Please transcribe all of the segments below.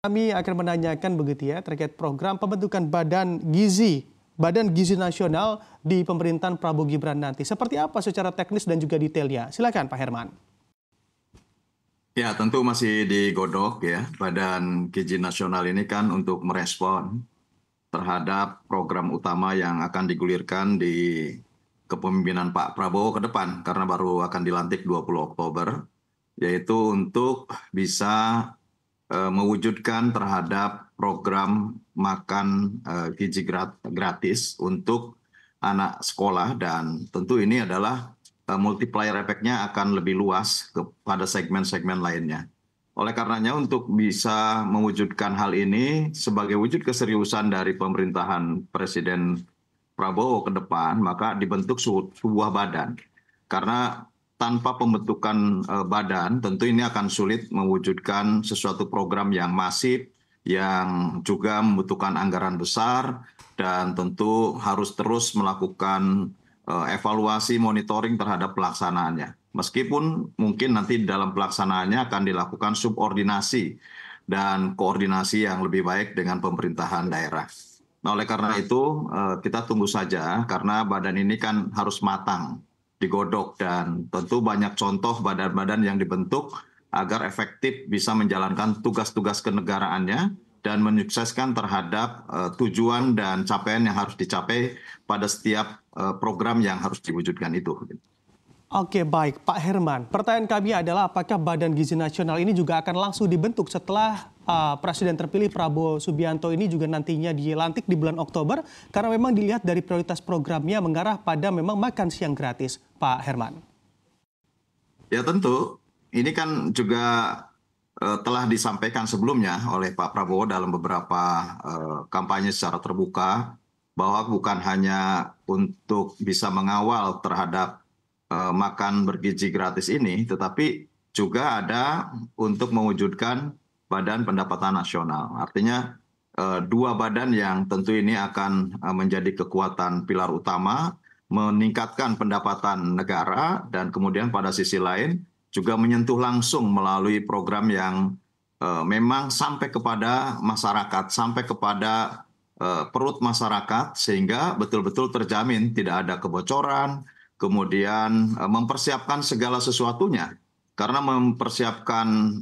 Kami akan menanyakan begitu ya terkait program pembentukan Badan Gizi Nasional di pemerintahan Prabowo Gibran nanti. Seperti apa secara teknis dan juga detailnya? Silakan Pak Herman. Ya, tentu masih digodok ya. Badan Gizi Nasional ini kan untuk merespon terhadap program utama yang akan digulirkan di kepemimpinan Pak Prabowo ke depan karena baru akan dilantik 20 Oktober, yaitu untuk bisa mewujudkan terhadap program makan gizi gratis untuk anak sekolah, dan tentu ini adalah multiplier efeknya akan lebih luas kepada segmen-segmen lainnya. Oleh karenanya untuk bisa mewujudkan hal ini sebagai wujud keseriusan dari pemerintahan Presiden Prabowo ke depan, maka dibentuk sebuah badan. Karena tanpa pembentukan badan, tentu ini akan sulit mewujudkan sesuatu program yang masif, yang juga membutuhkan anggaran besar, dan tentu harus terus melakukan evaluasi monitoring terhadap pelaksanaannya. Meskipun mungkin nanti dalam pelaksanaannya akan dilakukan subordinasi dan koordinasi yang lebih baik dengan pemerintahan daerah. Nah, oleh karena itu kita tunggu saja karena badan ini kan harus matang, digodok, dan tentu banyak contoh badan-badan yang dibentuk agar efektif bisa menjalankan tugas-tugas kenegaraannya dan menyukseskan terhadap tujuan dan capaian yang harus dicapai pada setiap program yang harus diwujudkan itu. Oke, baik Pak Herman. Pertanyaan kami adalah apakah Badan Gizi Nasional ini juga akan langsung dibentuk setelah Presiden terpilih Prabowo Subianto ini juga nantinya dilantik di bulan Oktober, karena memang dilihat dari prioritas programnya mengarah pada memang makan siang gratis, Pak Herman. Ya tentu, ini kan juga telah disampaikan sebelumnya oleh Pak Prabowo dalam beberapa kampanye secara terbuka, bahwa bukan hanya untuk bisa mengawal terhadap makan bergizi gratis ini, tetapi juga ada untuk mewujudkan Badan Pendapatan Nasional. Artinya dua badan yang tentu ini akan menjadi kekuatan pilar utama, meningkatkan pendapatan negara, dan kemudian pada sisi lain juga menyentuh langsung melalui program yang memang sampai kepada masyarakat, sampai kepada perut masyarakat, sehingga betul-betul terjamin tidak ada kebocoran, kemudian mempersiapkan segala sesuatunya. Karena mempersiapkan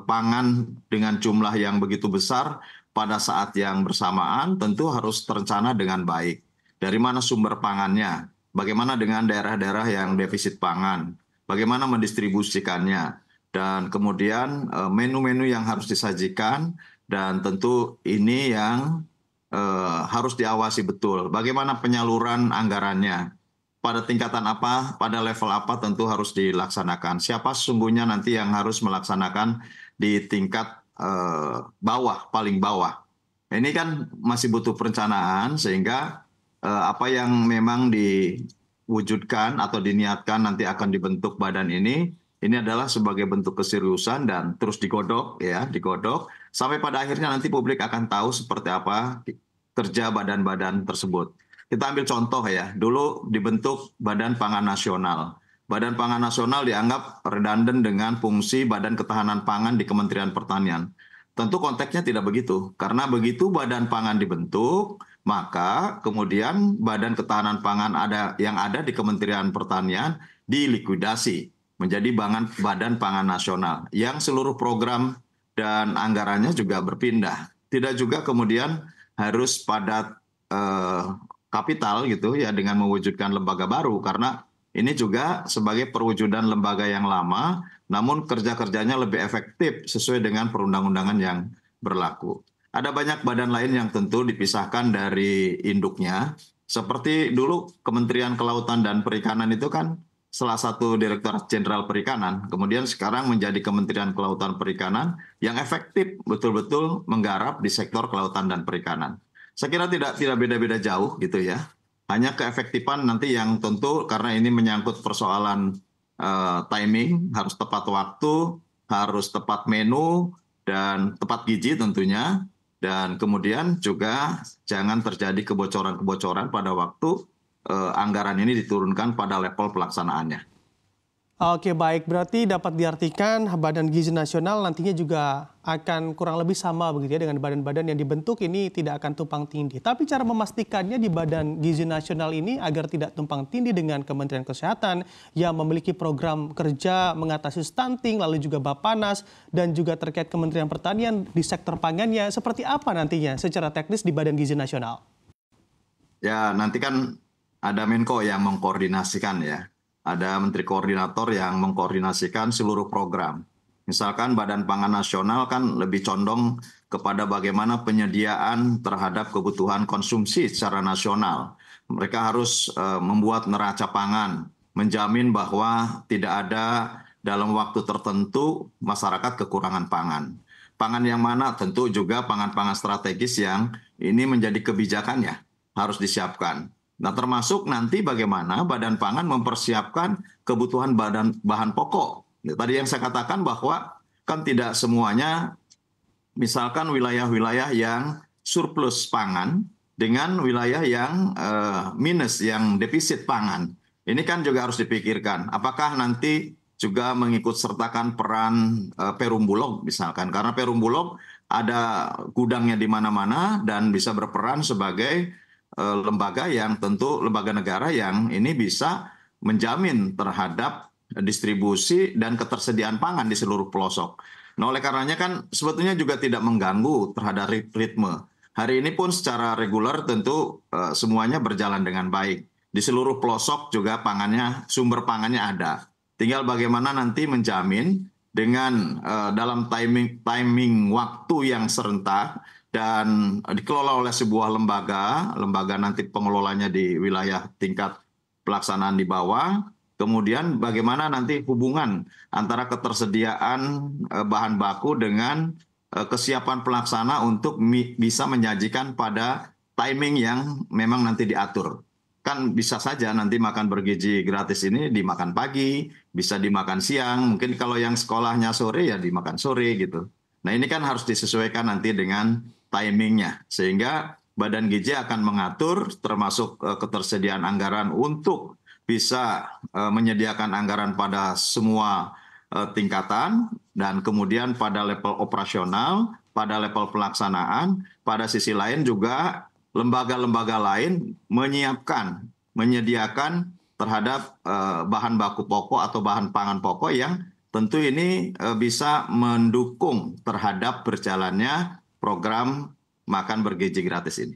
pangan dengan jumlah yang begitu besar pada saat yang bersamaan tentu harus terencana dengan baik. Dari mana sumber pangannya? Bagaimana dengan daerah-daerah yang defisit pangan? Bagaimana mendistribusikannya? Dan kemudian menu-menu yang harus disajikan, dan tentu ini yang harus diawasi betul. Bagaimana penyaluran anggarannya? Pada tingkatan apa, pada level apa tentu harus dilaksanakan. Siapa sesungguhnya nanti yang harus melaksanakan di tingkat bawah, paling bawah. Ini kan masih butuh perencanaan, sehingga apa yang memang diwujudkan atau diniatkan nanti akan dibentuk badan ini adalah sebagai bentuk keseriusan dan terus digodok, ya, digodok sampai pada akhirnya nanti publik akan tahu seperti apa kerja badan-badan tersebut. Kita ambil contoh ya, dulu dibentuk Badan Pangan Nasional. Badan Pangan Nasional dianggap redundant dengan fungsi Badan Ketahanan Pangan di Kementerian Pertanian. Tentu konteksnya tidak begitu, karena begitu Badan Pangan dibentuk, maka kemudian Badan Ketahanan Pangan yang ada di Kementerian Pertanian dilikuidasi menjadi Badan Pangan Nasional, yang seluruh program dan anggarannya juga berpindah. Tidak juga kemudian harus padat kapital gitu ya dengan mewujudkan lembaga baru, karena ini juga sebagai perwujudan lembaga yang lama, namun kerja-kerjanya lebih efektif sesuai dengan perundang-undangan yang berlaku. Ada banyak badan lain yang tentu dipisahkan dari induknya, seperti dulu Kementerian Kelautan dan Perikanan itu kan salah satu Direktorat Jenderal Perikanan, kemudian sekarang menjadi Kementerian Kelautan Perikanan yang efektif betul-betul menggarap di sektor kelautan dan perikanan. Saya kira tidak beda-beda jauh gitu ya. Hanya keefektifan nanti yang tentu karena ini menyangkut persoalan timing, harus tepat waktu, harus tepat menu, dan tepat gizi tentunya. Dan kemudian juga jangan terjadi kebocoran-kebocoran pada waktu anggaran ini diturunkan pada level pelaksanaannya. Oke, baik. Berarti dapat diartikan Badan Gizi Nasional nantinya juga akan kurang lebih sama begitu ya dengan badan-badan yang dibentuk ini tidak akan tumpang tindih. Tapi cara memastikannya di Badan Gizi Nasional ini agar tidak tumpang tindih dengan Kementerian Kesehatan yang memiliki program kerja mengatasi stunting, lalu juga Bappenas dan juga terkait Kementerian Pertanian di sektor pangannya. Seperti apa nantinya secara teknis di Badan Gizi Nasional? Ya, nanti kan ada Menko yang mengkoordinasikan ya. Ada Menteri Koordinator yang mengkoordinasikan seluruh program. Misalkan Badan Pangan Nasional kan lebih condong kepada bagaimana penyediaan terhadap kebutuhan konsumsi secara nasional. Mereka harus membuat neraca pangan, menjamin bahwa tidak ada dalam waktu tertentu masyarakat kekurangan pangan. Pangan yang mana tentu juga pangan-pangan strategis yang ini menjadi kebijakan ya, harus disiapkan. Nah, termasuk nanti bagaimana Badan Pangan mempersiapkan kebutuhan bahan pokok. Tadi yang saya katakan bahwa kan tidak semuanya, misalkan wilayah-wilayah yang surplus pangan dengan wilayah yang minus, yang defisit pangan. Ini kan juga harus dipikirkan. Apakah nanti juga mengikut sertakan peran Perum Bulog misalkan. Karena Perum Bulog ada gudangnya di mana-mana dan bisa berperan sebagai lembaga yang tentu lembaga negara yang ini bisa menjamin terhadap distribusi dan ketersediaan pangan di seluruh pelosok. Nah, oleh karenanya kan sebetulnya juga tidak mengganggu terhadap ritme. Hari ini pun secara reguler tentu semuanya berjalan dengan baik. Di seluruh pelosok juga pangannya, sumber pangannya ada. Tinggal bagaimana nanti menjamin dengan dalam timing waktu yang serentak dan dikelola oleh sebuah lembaga nanti pengelolanya di wilayah tingkat pelaksanaan di bawah, kemudian bagaimana nanti hubungan antara ketersediaan bahan baku dengan kesiapan pelaksana untuk bisa menyajikan pada timing yang memang nanti diatur. Kan bisa saja nanti makan bergizi gratis ini dimakan pagi, bisa dimakan siang, mungkin kalau yang sekolahnya sore ya dimakan sore gitu. Nah, ini kan harus disesuaikan nanti dengan timingnya, sehingga Badan Gizi akan mengatur termasuk ketersediaan anggaran untuk bisa menyediakan anggaran pada semua tingkatan dan kemudian pada level operasional, pada level pelaksanaan, pada sisi lain juga lembaga-lembaga lain menyediakan terhadap bahan baku pokok atau bahan pangan pokok yang tentu ini bisa mendukung terhadap berjalannya program makan bergizi gratis ini.